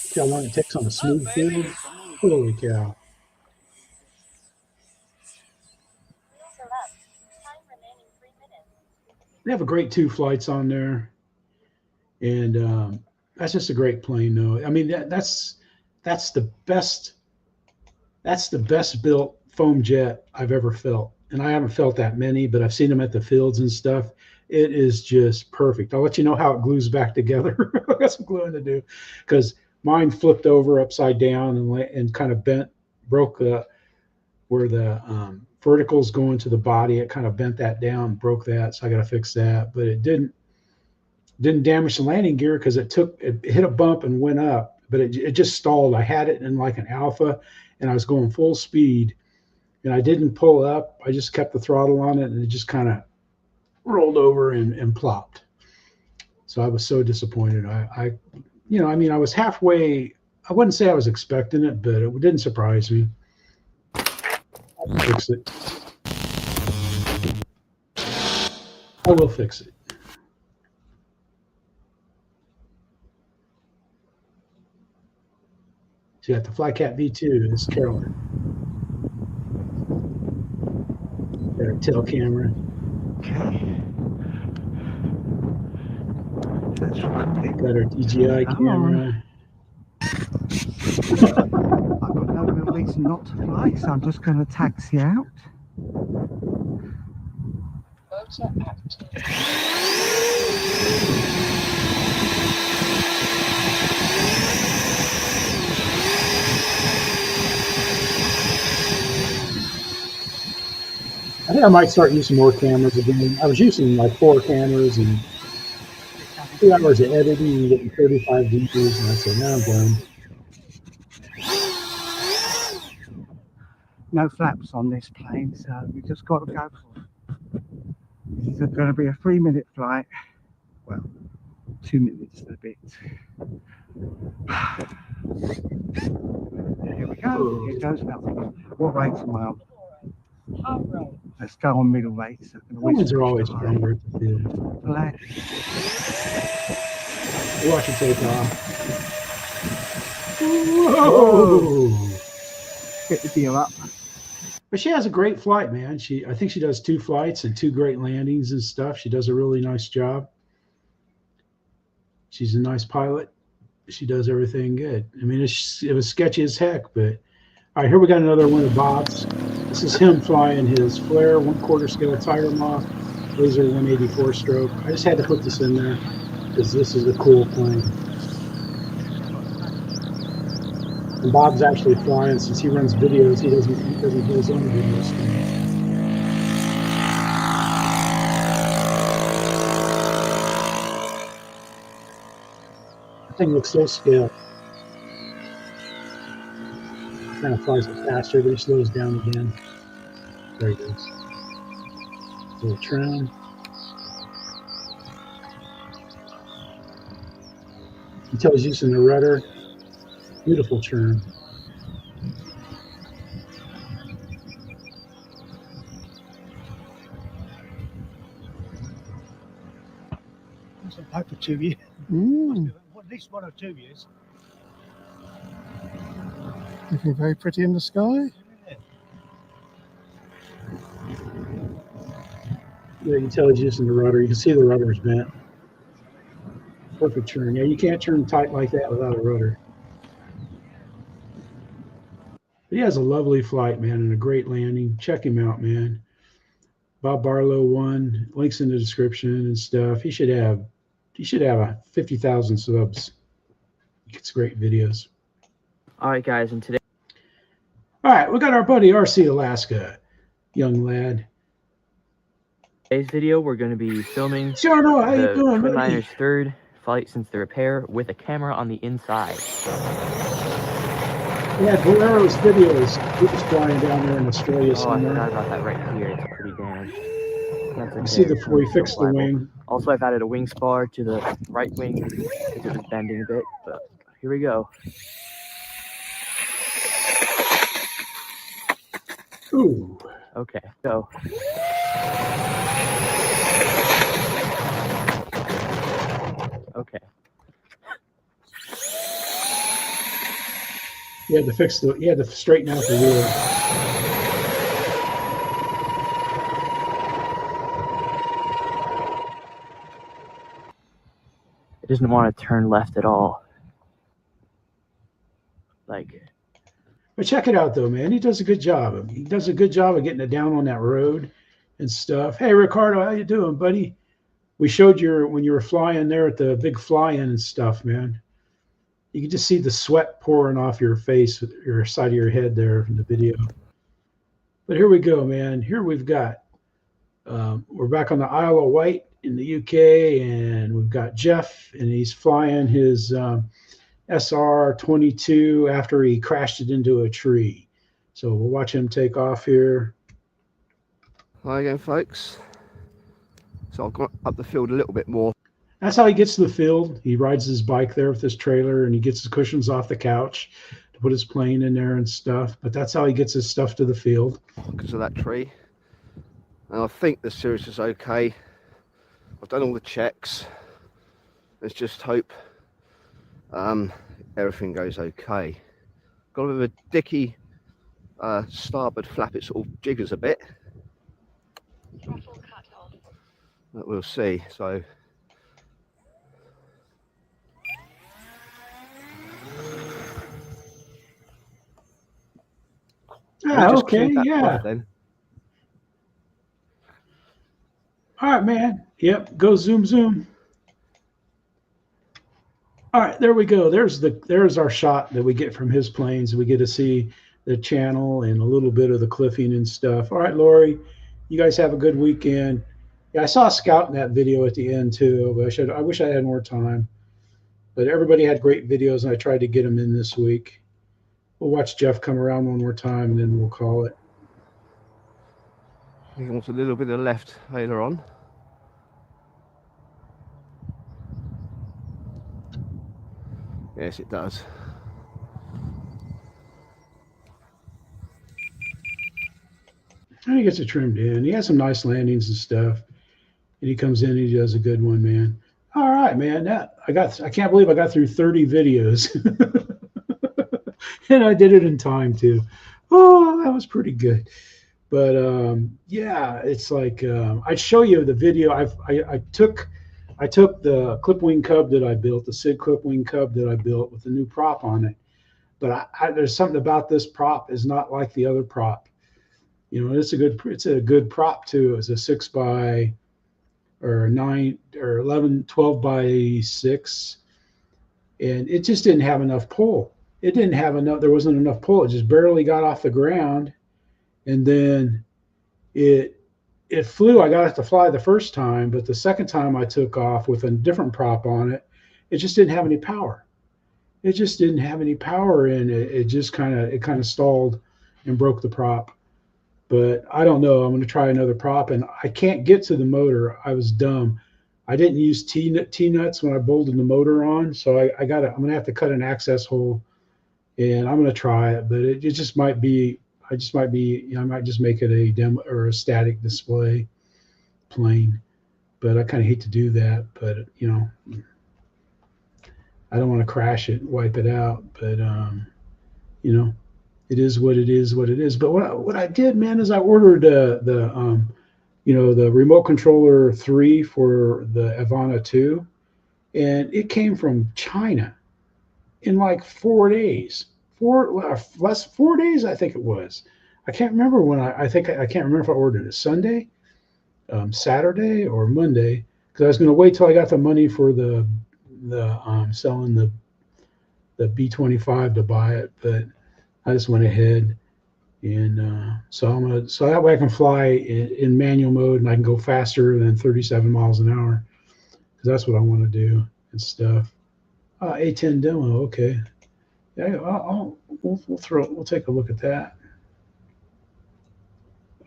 See how long it takes on a smooth field? Holy cow. They have a great 2 flights on there. And that's just a great plane, though. I mean, that's the best built foam jet I've ever felt. And I haven't felt that many, but I've seen them at the fields and stuff. It is just perfect. I'll let you know how it glues back together. I got some gluing to do because mine flipped over upside down and kind of broke where the verticals go into the body. It kind of bent that down, broke that. So I got to fix that. But it didn't damage the landing gear because it hit a bump and went up, but it just stalled. I had it in like an alpha and I was going full speed and I didn't pull up. I just kept the throttle on it and it just kind of rolled over and plopped. So I was so disappointed. I was halfway. I wouldn't say I was expecting it, but it didn't surprise me. I'll fix it. I will fix it. So you got the Flycat V2. This is Carolyn. Got a tail camera. Okay. That's right. Got our DJI camera. I've got no real reason not to fly, so I'm just going to taxi out. I think I might start using more cameras again. I was using like 4 cameras and 2 hours of editing and getting 35 videos, and I said, now I'm done. No flaps on this plane, so we just got to go for it. This is going to be a 3-minute flight. Well, 2 minutes and a bit. Here we go. Here goes nothing. What rates am I on? Let's go on middle rates. Women's are always stronger at the field. Relax. Watch it take off. Whoa! Get the deal up. But she has a great flight, man. I think she does 2 flights and 2 great landings and stuff. She does a really nice job. She's a nice pilot. She does everything good. I mean, it was sketchy as heck, but all right, here we got another one of Bob's. This is him flying his Flare 1/4 scale tire moth, laser 184 stroke. I just had to put this in there because this is a cool plane. And Bob's actually flying since he runs videos. He doesn't do his own videos. That thing looks so scaled. Kind of flies it faster, but he slows down again. There he goes. Little trim. You tell he's using the rudder. Beautiful turn. That's a pipe for 2 years. At least 1 or 2 years. Looking very pretty in the sky. Yeah, you can tell he's using the rudder. You can see the rudder's bent. Perfect turn. Yeah, you can't turn tight like that without a rudder. But he has a lovely flight, man, and a great landing. Check him out, man. Bob Barlow won. Links in the description and stuff. He should have a 50,000 subs. He gets great videos. All right, guys, and today. All right, we got our buddy RC Alaska, young lad. Today's video, we're going to be filming Zorro, how you doing, Twin buddy? Liner's third flight since the repair with a camera on the inside. Yeah, Bolero's videos. He was flying down there in Australia I somewhere. forgot about that right here. It's pretty damaged. That's okay. You see before he fixed the wing. Also, I've added a wing spar to the right wing because it was bending a bit. But here we go. Ooh. Okay, go. Okay. You had to straighten out the wheel. It doesn't want to turn left at all. Like. But check it out, though, man. He does a good job. He does a good job of getting it down on that road and stuff. Hey, Ricardo, how you doing, buddy? We showed you when you were flying there at the big fly-in and stuff, man. You can just see the sweat pouring off your face, your side of your head there in the video. But here we go, man. Here we've got, we're back on the Isle of Wight in the UK, and we've got Jeff, and he's flying his SR-22 after he crashed it into a tree. So we'll watch him take off here. Hi again, folks. So I've gone up the field a little bit more. That's how he gets to the field. He rides his bike there with his trailer, and he gets his cushions off the couch to put his plane in there and stuff. But that's how he gets his stuff to the field. Because of that tree. And I think the series is okay. I've done all the checks. Let's just hope everything goes okay. Got a bit of a dicky starboard flap. It sort of jiggers a bit. But we'll see. So Okay, yeah. Then. All right, man. Yep, go zoom, zoom. All right, there we go. There's our shot that we get from his planes. We get to see the channel and a little bit of the cliffing and stuff. All right, Lori, you guys have a good weekend. Yeah, I saw Scout in that video at the end too, but I wish I had more time. But everybody had great videos, and I tried to get them in this week. We'll watch Jeff come around one more time, and then we'll call it. He wants a little bit of left aileron. Yes, it does. And he gets it trimmed in. He has some nice landings and stuff. And he comes in and he does a good one, man. All right, man. I can't believe I got through 30 videos. And I did it in time too. Oh, that was pretty good. But yeah, it's like I'd show you the video. I took the clip wing cub that I built, the SID clip wing cub that I built with the new prop on it. But there's something about this prop is not like the other prop. You know, it's a good prop too. It's a 6x or 9 or 11, 12 by 6, and it just didn't have enough pull. it didn't have enough. There wasn't enough pull. It just barely got off the ground, and then it flew. I got it to fly the first time, but the second time I took off with a different prop on it, it just didn't have any power. It just didn't have any power, and it just kind of stalled and broke the prop. But I don't know. I'm going to try another prop, and I can't get to the motor. I was dumb. I didn't use T-nuts when I bolted the motor on, so I'm going to have to cut an access hole, and I'm going to try it. But it just might be. I might just make it a demo or a static display plane, but I kind of hate to do that. But I don't want to crash it, wipe it out. But it is what it is. What it is. But what I did, man, is I ordered the remote controller 3 for the Ivana 2, and it came from China in like 4 days. 4 days, I think it was. I can't remember when I can't remember if I ordered it Sunday, Saturday, or Monday, because I was going to wait till I got the money for the selling the B-25 to buy it, but I just went ahead, and so that way I can fly in manual mode, and I can go faster than 37 miles an hour, because that's what I want to do and stuff. A10 demo, okay. Yeah, we'll take a look at that.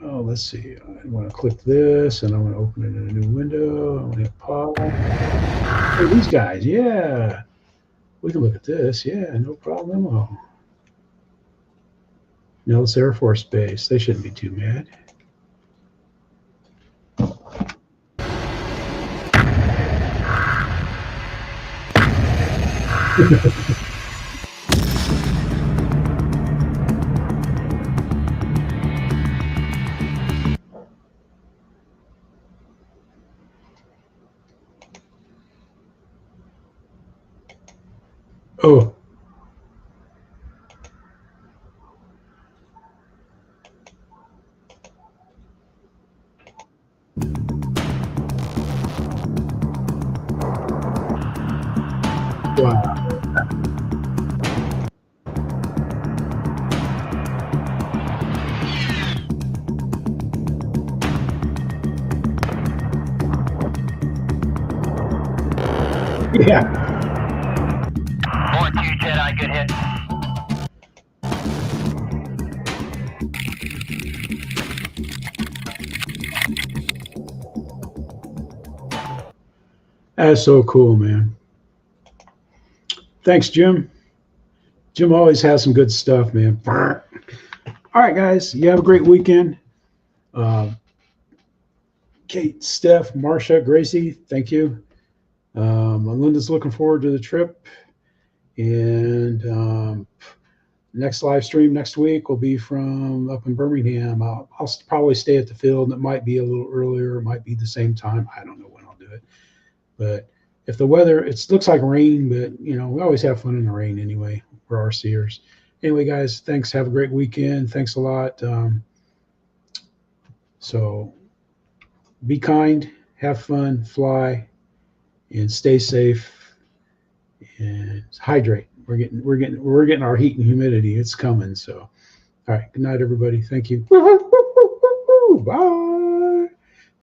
Oh, let's see. I want to click this, and I want to open it in a new window. I want to hit pause. Hey, these guys, yeah. We can look at this, yeah, no problem. Nellis Air Force Base. They shouldn't be too mad. Oh. Wow. Yeah. 4-2 Jedi, good hit. That's so cool, man. Thanks, Jim. Jim always has some good stuff, man. All right, guys. You have a great weekend. Kate, Steph, Marcia, Gracie, thank you. Linda's looking forward to the trip. And next live stream next week will be from up in Birmingham. I'll probably stay at the field. It might be a little earlier. It might be the same time. I don't know when I'll do it. But if the weather, it looks like rain, but we always have fun in the rain anyway. We're RCers. Anyway, guys, thanks. Have a great weekend. Thanks a lot. So be kind, have fun, fly, and stay safe, and hydrate. We're getting our heat and humidity. It's coming. So, all right. Good night, everybody. Thank you. Bye.